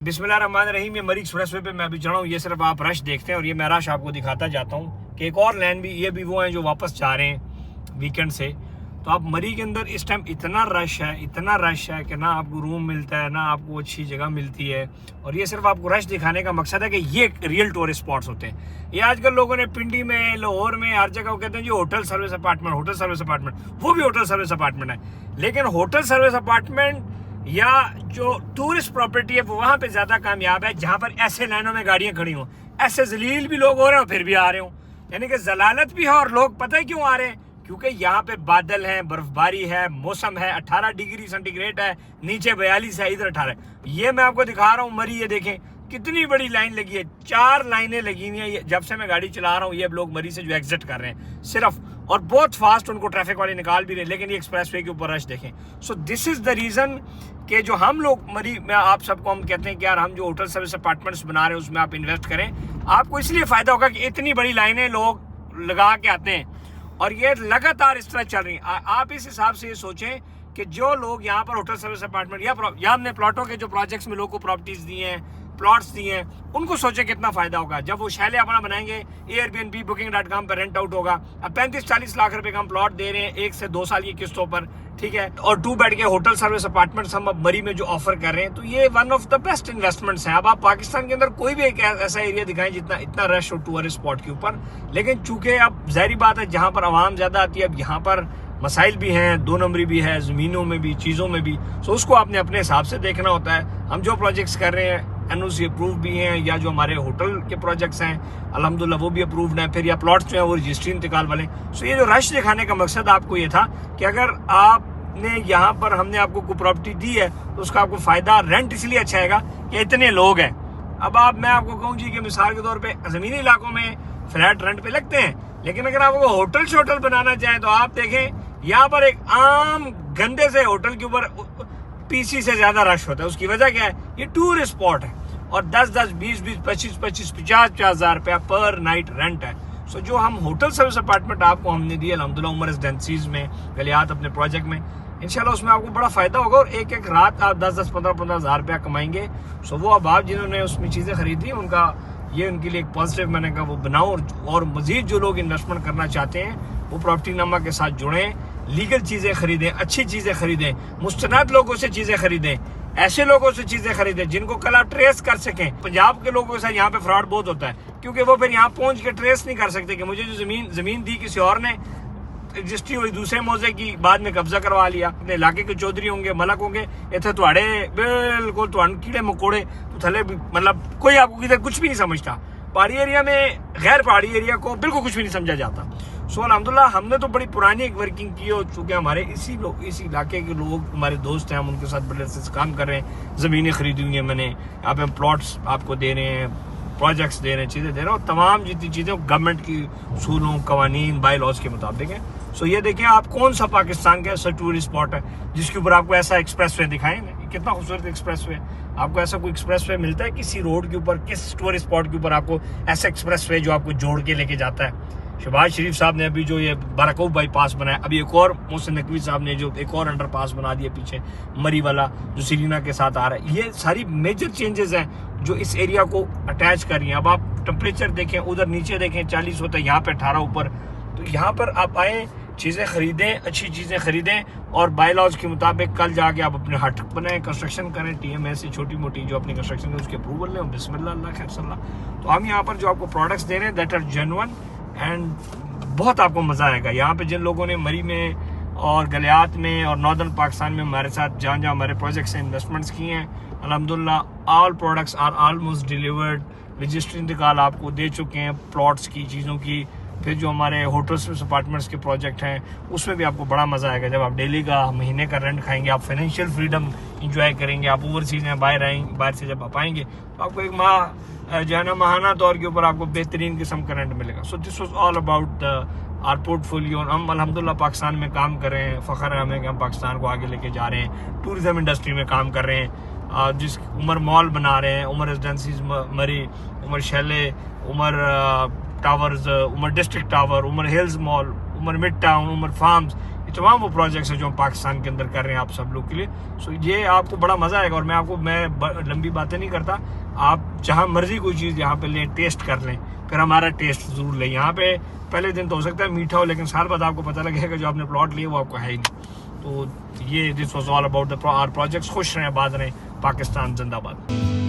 बिस्मिल्लाहिर्रहमानिर्रहीम। ये मरी एक्सप्रेसवे पे मैं अभी चढ़ा हूँ। ये सिर्फ आप रश देखते हैं और ये मैं रश आपको दिखाता जाता हूँ कि एक और लाइन भी, ये भी वो हैं जो वापस जा रहे हैं वीकेंड से। तो आप मरी के अंदर इस टाइम इतना रश है कि ना आपको रूम मिलता है ना आपको अच्छी जगह मिलती है। और ये सिर्फ आपको रश दिखाने का मकसद है कि ये रियल टूरिस्ट स्पॉट्स होते हैं। ये आजकल लोगों ने पिंडी में, लाहौर में, हर जगह कहते हैं जी होटल सर्विस अपार्टमेंट, वो भी होटल सर्विस अपार्टमेंट है। लेकिन होटल सर्विस अपार्टमेंट या जो टूरिस्ट प्रॉपर्टी है वो वहां पे ज्यादा कामयाब है जहां पर ऐसे लाइनों में गाड़ियां खड़ी हों, ऐसे जलील भी लोग हो रहे हो फिर भी आ रहे हो। यानी कि जलालत भी है और लोग पता है क्यों आ रहे हैं, क्योंकि यहाँ पे बादल है, बर्फबारी है, मौसम है, 18 डिग्री सेंटीग्रेड है, नीचे 42 है, इधर 18 है। ये मैं आपको दिखा रहा हूँ मरी, ये देखें कितनी बड़ी लाइन लगी है, 4 लाइनें लगी हुई हैं। जब से मैं गाड़ी चला रहा हूँ ये लोग मरी से जो एग्जिट कर रहे हैं सिर्फ, और बहुत फास्ट उनको ट्रैफिक वाले निकाल भी रहे हैं। लेकिन ये एक्सप्रेसवे के ऊपर रश देखें। So this is the reason कि जो हम लोग मरी में आप सबको हम कहते हैं कि यार हम जो होटल सर्विस अपार्टमेंट्स बना रहे हैं उसमें आप इन्वेस्ट करें। आपको इसलिए फायदा होगा कि इतनी बड़ी लाइनें लोग लगा के आते हैं और ये लगातार इस तरह चल रही है। आप इस हिसाब से ये सोचें कि जो लोग यहाँ पर होटल सर्विस अपार्टमेंट या हमने प्लॉटों के जो प्रोजेक्ट्स में लोगों को प्रॉपर्टीज दी हैं, प्लॉट्स दिए हैं, उनको सोचे कितना फायदा होगा जब वो शैले अपना बनाएंगे। एयरबीएनबी booking.com पर रेंट आउट होगा। अब 35-40 लाख रुपए का हम प्लॉट दे रहे हैं 1 से 2 साल की किस्तों पर, ठीक है। और 2 बेड के होटल सर्विस अपार्टमेंट्स हम अब मरी में जो ऑफर कर रहे हैं, तो ये one of the best investments हैं। अब आप पाकिस्तान के अंदर कोई भी एक ऐसा एरिया दिखाएं जितना इतना रश हो टूरिस्ट स्पॉट के ऊपर। लेकिन चूंकि अब जाहिर बात है जहां पर आवाम ज्यादा आती है, अब यहाँ पर मसाइल भी हैं, 2 नंबरी भी है, जमीनों में भी, चीजों में भी। सो उसको आपने अपने हिसाब से देखना होता है। हम जो प्रोजेक्ट्स कर रहे हैं एनओसी अप्रूव भी हैं, या जो हमारे होटल के प्रोजेक्ट्स हैं अल्हम्दुलिल्लाह वो भी अप्रूव्ड हैं, फिर या प्लॉट्स जो हैं वो रजिस्ट्री इंतकाल वाले। सो ये जो रश दिखाने का मकसद आपको ये था कि अगर आपने यहाँ पर हमने आपको कोई प्रॉपर्टी दी है तो उसका आपको फायदा, रेंट इसलिए अच्छा आएगा कि इतने लोग हैं। अब मैं आपको कहूँ जी कि मिसाल के तौर पर जमीनी इलाकों में फ्लैट रेंट पे लगते हैं, लेकिन अगर आप होटल शोटल बनाना चाहें तो आप देखें यहाँ पर एक आम गंदे से होटल के ऊपर पीसी से ज्यादा रश होता है। उसकी वजह क्या है, ये टूरिस्ट स्पॉट है और 10-10, 20-20, 25-25, 50-50 हज़ार रुपया पर नाइट रेंट है। सो जो हम होटल सर्विस अपार्टमेंट आपको हमने दिए अल्हम्दुलिल्लाह उमर रेजिडेंसीज में, गलियात अपने प्रोजेक्ट में, इंशाल्लाह उसमें आपको बड़ा फायदा होगा और एक एक रात आप 10-10, 15-15 हज़ार रुपया कमाएंगे। सो वो अब आप जिन्होंने उसमें चीजें खरीदी उनका ये उनके लिए एक पॉजिटिव मैंने कहा वो बनाओ। और मजीद जो लोग इन्वेस्टमेंट करना चाहते हैं वो प्रॉपर्टी नामा के साथ जुड़ें, लीगल चीजें खरीदें, अच्छी चीजें खरीदें, मुस्तनद लोगों से चीजें खरीदें, ऐसे लोगों से चीजें खरीदें जिनको कल आप ट्रेस कर सकें। पंजाब के लोगों के साथ यहाँ पे फ्रॉड बहुत होता है क्योंकि वो फिर यहाँ पहुंच के ट्रेस नहीं कर सकते कि मुझे जो जमीन दी किसी और ने, रजिस्ट्री हुई दूसरे मौजे की, बाद में कब्जा करवा लिया। अपने इलाके के चौधरी होंगे, मलक होंगे, इतने तुहाड़े बिल्कुल कीड़े मकोड़े तो थले, मतलब कोई आपको किधर कुछ भी नहीं समझता। पहाड़ी एरिया में गैर पहाड़ी एरिया को बिल्कुल कुछ भी नहीं समझा जाता। सो अल्हम्दुलिल्लाह हमने तो बड़ी पुरानी एक वर्किंग की हो चुके, हमारे इसी इलाके के लोग हमारे दोस्त हैं, हम उनके साथ बड़े से काम कर रहे हैं। ज़मीनें खरीदी हुई हैं मैंने, यहाँ पे हम प्लॉट्स आपको दे रहे हैं, प्रोजेक्ट्स दे रहे हैं, चीज़ें दे रहे हैं और तमाम जितनी चीज़ें गवर्नमेंट की उसूलों, कवानीन, बाई लॉज के मुताबिक है। सो ये देखें आप कौन सा पाकिस्तान का ऐसा टूरिस्ट स्पॉट है जिसके ऊपर आपको ऐसा एक्सप्रेसवे दिखाएं। कितना खूबसूरत एक्सप्रेसवे, आपको ऐसा कोई एक्सप्रेसवे मिलता है किसी रोड के ऊपर, किस टूरिस्ट स्पॉट के ऊपर आपको ऐसा एक्सप्रेसवे जो आपको जोड़ के लेके जाता है। शहबाज शरीफ साहब ने अभी जो ये बाराकूब बाईपास बनाया, अभी एक और मोहसिन नकवी साहब ने जो एक और अंडरपास बना दिया पीछे मरी वाला जो सीरीना के साथ आ रहा है। ये सारी मेजर चेंजेस हैं जो इस एरिया को अटैच कर रही हैं। अब आप टेम्परेचर देखें, उधर नीचे देखें 40 होता है, यहाँ पे 18 ऊपर। तो यहाँ पर आप आए, चीज़ें खरीदें, अच्छी चीज़ें खरीदें और बाई लॉज के मुताबिक कल जाके आप अपने हट बनाएं, कंस्ट्रक्शन करें, TMA से छोटी मोटी जो अपनी कंस्ट्रक्शन है उसके अप्रूवल लें, बिस्मिल्लाह अल्लाह खैर सल्लाह। तो हम यहाँ पर जो आपको प्रोडक्ट्स दे रहे हैं दैट आर जेन्युइन एंड बहुत आपको मज़ा आएगा। यहाँ पे जिन लोगों ने मरी में और गलियात में और नॉर्दर्न पाकिस्तान में हमारे साथ जहाँ हमारे प्रोजेक्ट्स से इन्वेस्टमेंट्स किए हैं अल्हम्दुलिल्लाह all products are almost delivered. Registry इंतकाल आपको दे चुके हैं प्लॉट्स की, चीज़ों की। फिर जो हमारे होटल्स अपार्टमेंट्स के प्रोजेक्ट हैं उसमें भी आपको बड़ा मज़ा आएगा जब आप डेली का, महीने का रेंट खाएंगे, आप फाइनेंशियल फ्रीडम इंजॉय करेंगे। आप ओवरसीज में बाहर से जब आप आएंगे तो आपको एक माह जो है ना माहाना तौर के ऊपर आपको बेहतरीन किस्म का रेंट मिलेगा। So this was all about our portfolio. हम अल्हम्दुलिल्लाह पाकिस्तान में काम कर रहे हैं, फ़ख्र है हमें कि हम पाकिस्तान को आगे लेके जा रहे हैं। टूरिज्म इंडस्ट्री में काम कर रहे हैं, जिस उमर मॉल बना रहे हैं, Umar residencies Murree, Umar chalet, Umar towers, Umar district tower, Umar hills mall, Umar mid town, Umar farms, ये तमाम वो प्रोजेक्ट्स हैं जो हम पाकिस्तान के अंदर कर रहे हैं आप सब लोग के लिए। सो ये आपको बड़ा मज़ा आएगा। और मैं लंबी बातें नहीं करता, आप जहाँ मर्जी कोई चीज़ यहाँ पे लें, टेस्ट कर लें, फिर हमारा टेस्ट ज़रूर लें। यहाँ पे पहले दिन तो हो सकता है मीठा हो, लेकिन साल बाद आपको पता लगेगा जो आपने प्लॉट लिया वो आपको है ही नहीं। तो ये this was all about the our projects. खुश रहें, आबाद रहें, पाकिस्तान जिंदाबाद।